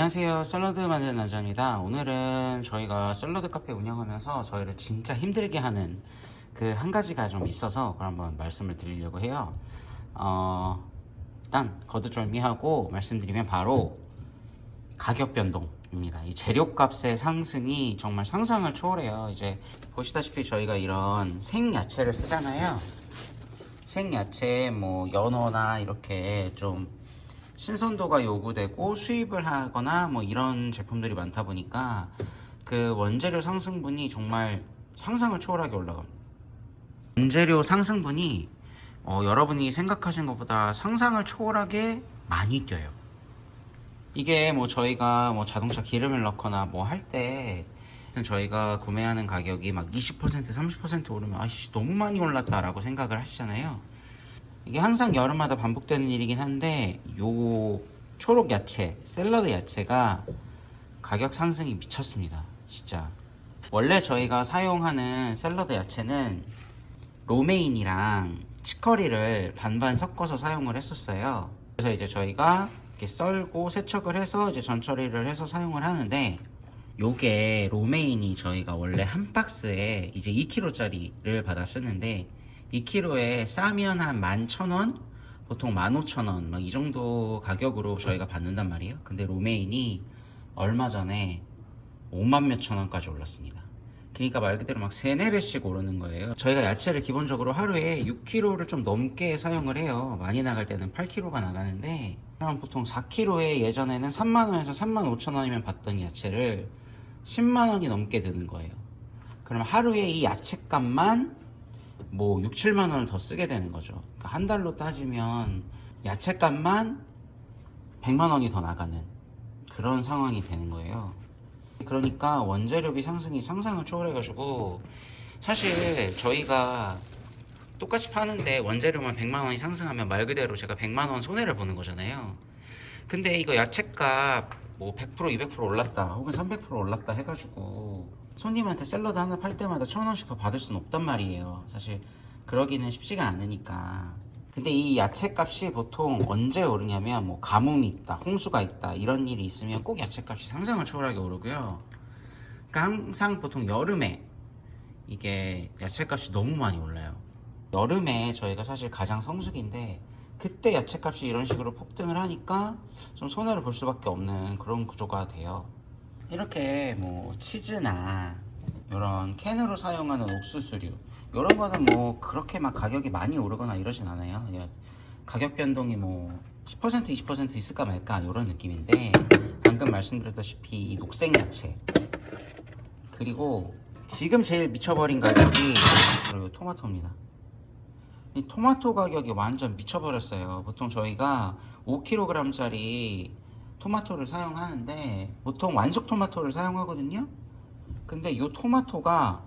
안녕하세요. 샐러드 만드는 남자입니다. 오늘은 저희가 샐러드 카페 운영하면서 저희를 진짜 힘들게 하는 그 한 가지가 좀 있어서 그걸 한번 말씀을 드리려고 해요. 일단 거두절미하고 말씀드리면 바로 가격 변동입니다. 이 재료값의 상승이 정말 상상을 초월해요. 이제 보시다시피 저희가 이런 생야채를 쓰잖아요. 생야채 뭐 연어나 이렇게 좀 신선도가 요구되고 수입을 하거나 뭐 이런 제품들이 많다 보니까 그 원재료 상승분이 정말 상상을 초월하게 올라갑니다. 원재료 상승분이 여러분이 생각하신 것보다 상상을 초월하게 많이 뛰어요. 이게 뭐 저희가 뭐 자동차 기름을 넣거나 뭐 할 때 저희가 구매하는 가격이 막 20% 30% 오르면 아씨 너무 많이 올랐다라고 생각을 하시잖아요. 이게 항상 여름마다 반복되는 일이긴 한데 요 초록 야채, 샐러드 야채가 가격 상승이 미쳤습니다. 진짜. 원래 저희가 사용하는 샐러드 야채는 로메인이랑 치커리를 반반 섞어서 사용을 했었어요. 그래서 이제 저희가 이렇게 썰고 세척을 해서 이제 전처리를 해서 사용을 하는데, 요게 로메인이 저희가 원래 한 박스에 이제 2kg짜리를 받아 쓰는데 2kg에 싸면 한 11,000원? 보통 15,000원 막 이 정도 가격으로 저희가 받는단 말이에요. 근데 로메인이 얼마 전에 5만 몇천 원까지 올랐습니다. 그러니까 말 그대로 막 3, 4배씩 오르는 거예요. 저희가 야채를 기본적으로 하루에 6kg를 좀 넘게 사용을 해요. 많이 나갈 때는 8kg가 나가는데, 그럼 보통 4kg에 예전에는 3만원에서 3만 5천원이면 받던 야채를 10만원이 넘게 드는 거예요. 그럼 하루에 이 야채값만 뭐 6, 7만 원을 더 쓰게 되는 거죠. 그러니까 한 달로 따지면 야채값만 100만 원이 더 나가는 그런 상황이 되는 거예요. 그러니까 원재료비 상승이 상상을 초월해가지고, 사실 저희가 똑같이 파는데 원재료만 100만 원이 상승하면 말 그대로 제가 100만 원 손해를 보는 거잖아요. 근데 이거 야채값 뭐 100% 200% 올랐다 혹은 300% 올랐다 해가지고 손님한테 샐러드 하나 팔 때마다 1,000원씩 더 받을 수는 없단 말이에요. 사실 그러기는 쉽지가 않으니까. 근데 이 야채값이 보통 언제 오르냐면 뭐 가뭄이 있다, 홍수가 있다 이런 일이 있으면 꼭 야채값이 상상을 초월하게 오르고요. 그러니까 항상 보통 여름에 이게 야채값이 너무 많이 올라요. 여름에 저희가 사실 가장 성수기인데 그때 야채값이 이런 식으로 폭등을 하니까 좀 손해를 볼 수밖에 없는 그런 구조가 돼요. 이렇게 뭐 치즈나 이런 캔으로 사용하는 옥수수류 이런 거는 뭐 그렇게 막 가격이 많이 오르거나 이러진 않아요. 그냥 가격 변동이 뭐 10% 20% 있을까 말까 이런 느낌인데, 방금 말씀드렸다시피 이 녹색 야채, 그리고 지금 제일 미쳐버린 가격이 그리고 토마토입니다. 이 토마토 가격이 완전 미쳐버렸어요. 보통 저희가 5kg짜리 토마토를 사용하는데 보통 완숙 토마토를 사용하거든요. 근데 이 토마토가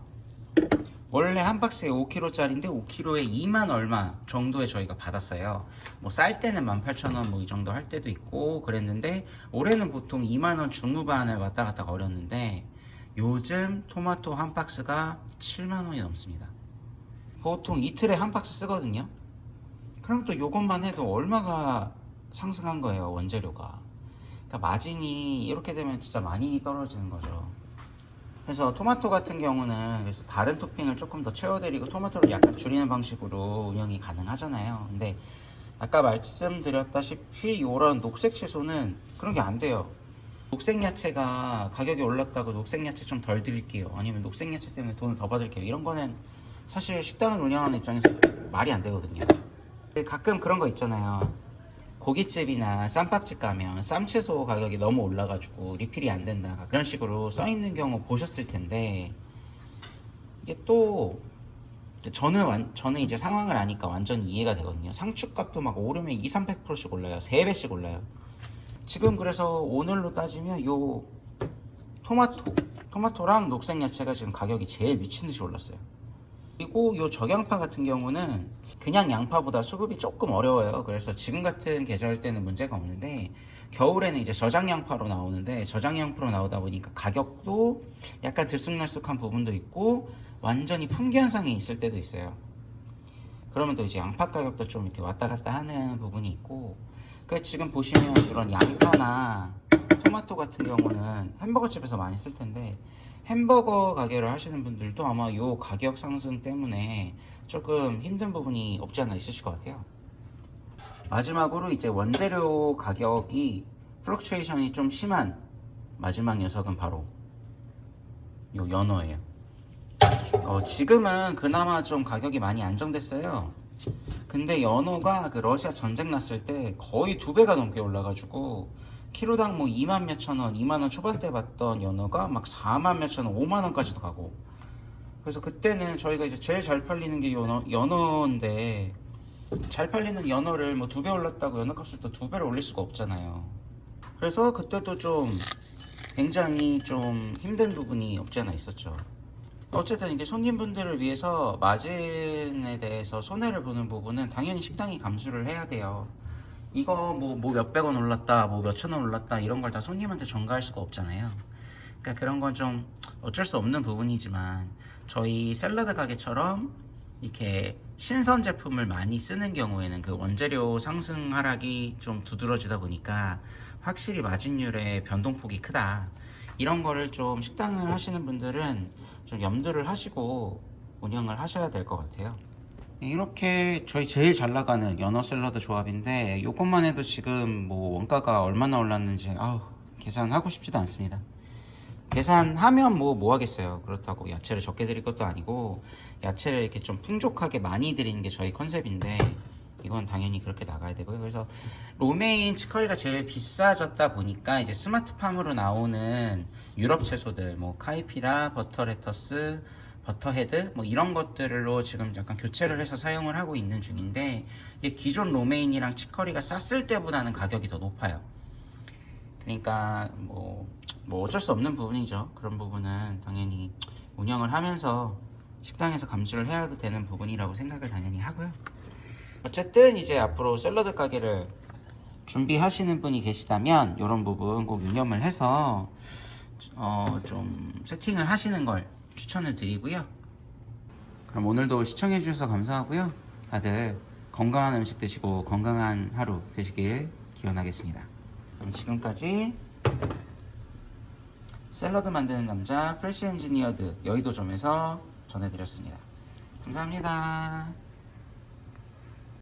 원래 한 박스에 5kg짜리인데 5kg에 2만 얼마 정도에 저희가 받았어요. 뭐 쌀 때는 18,000원 뭐 이 정도 할 때도 있고 그랬는데, 올해는 보통 2만원 중후반을 왔다 갔다 거렸는데 요즘 토마토 한 박스가 7만원이 넘습니다. 보통 이틀에 한 박스 쓰거든요. 그럼 또 요것만 해도 얼마가 상승한 거예요, 원재료가. 그러니까 마진이 이렇게 되면 진짜 많이 떨어지는 거죠. 그래서 토마토 같은 경우는 그래서 다른 토핑을 조금 더 채워드리고 토마토를 약간 줄이는 방식으로 운영이 가능하잖아요. 근데 아까 말씀드렸다시피 이런 녹색 채소는 그런 게 안 돼요. 녹색 야채가 가격이 올랐다고 녹색 야채 좀 덜 드릴게요, 아니면 녹색 야채 때문에 돈을 더 받을게요, 이런 거는 사실 식당을 운영하는 입장에서 말이 안 되거든요. 가끔 그런 거 있잖아요. 고깃집이나 쌈밥집 가면 쌈채소 가격이 너무 올라가지고 리필이 안 된다 그런 식으로 써있는 경우 보셨을 텐데, 이게 또 저는 이제 상황을 아니까 완전히 이해가 되거든요. 상추값도 막 오르면 2, 300%씩 올라요. 3배씩 올라요. 지금 그래서 오늘로 따지면 요 토마토랑 녹색 야채가 지금 가격이 제일 미친듯이 올랐어요. 그리고 요 적양파 같은 경우는 그냥 양파보다 수급이 조금 어려워요. 그래서 지금 같은 계절 때는 문제가 없는데, 겨울에는 이제 저장양파로 나오는데 저장양파로 나오다 보니까 가격도 약간 들쑥날쑥한 부분도 있고 완전히 품귀 현상이 있을 때도 있어요. 그러면 또 이제 양파 가격도 좀 이렇게 왔다 갔다 하는 부분이 있고, 그 지금 보시면 이런 양파나 토마토 같은 경우는 햄버거 집에서 많이 쓸 텐데 햄버거 가게를 하시는 분들도 아마 요 가격 상승 때문에 조금 힘든 부분이 없지 않아 있으실 것 같아요. 마지막으로 이제 원재료 가격이 플럭추에이션이 좀 심한 마지막 녀석은 바로 요 연어예요. 지금은 그나마 좀 가격이 많이 안정됐어요. 근데 연어가 그 러시아 전쟁 났을 때 거의 2배가 넘게 올라가지고 키로당 뭐 2만 몇천 원, 2만 원 초반대 받던 연어가 막 4만 몇천 원, 5만 원까지도 가고. 그래서 그때는 저희가 이제 제일 잘 팔리는 게 연어인데 잘 팔리는 연어를 뭐 2배 올랐다고 연어값을 또 2배를 올릴 수가 없잖아요. 그래서 그때도 좀 굉장히 좀 힘든 부분이 없지 않아 있었죠. 어쨌든 이게 손님분들을 위해서 마진에 대해서 손해를 보는 부분은 당연히 식당이 감수를 해야 돼요. 이거 뭐 몇백 원 올랐다, 뭐 몇천 원 올랐다 이런 걸 다 손님한테 전가할 수가 없잖아요. 그러니까 그런 건 좀 어쩔 수 없는 부분이지만 저희 샐러드 가게처럼 이렇게 신선 제품을 많이 쓰는 경우에는 그 원재료 상승 하락이 좀 두드러지다 보니까 확실히 마진율의 변동폭이 크다. 이런 거를 좀 식당을 하시는 분들은 좀 염두를 하시고 운영을 하셔야 될 것 같아요. 이렇게 저희 제일 잘 나가는 연어 샐러드 조합인데 이것만 해도 지금 뭐 원가가 얼마나 올랐는지 계산하고 싶지도 않습니다. 계산하면 뭐 하겠어요. 그렇다고 야채를 적게 드릴 것도 아니고 야채를 이렇게 좀 풍족하게 많이 드리는 게 저희 컨셉인데 이건 당연히 그렇게 나가야 되고요. 그래서 로메인 치커리가 제일 비싸졌다 보니까 이제 스마트팜으로 나오는 유럽 채소들 뭐 카이피라, 버터레터스, 버터헤드 뭐 이런 것들로 지금 약간 교체를 해서 사용을 하고 있는 중인데 이게 기존 로메인이랑 치커리가 쌌을 때보다는 가격이 더 높아요. 그러니까 뭐 어쩔 수 없는 부분이죠. 그런 부분은 당연히 운영을 하면서 식당에서 감수를 해야 되는 부분이라고 생각을 당연히 하고요. 어쨌든 이제 앞으로 샐러드 가게를 준비하시는 분이 계시다면 이런 부분 꼭 유념을 해서 좀 세팅을 하시는 걸 추천을 드리고요. 그럼 오늘도 시청해 주셔서 감사하고요. 다들 건강한 음식 드시고 건강한 하루 되시길 기원하겠습니다. 그럼 지금까지 샐러드 만드는 남자 프레시 엔지니어드 여의도점에서 전해드렸습니다. 감사합니다.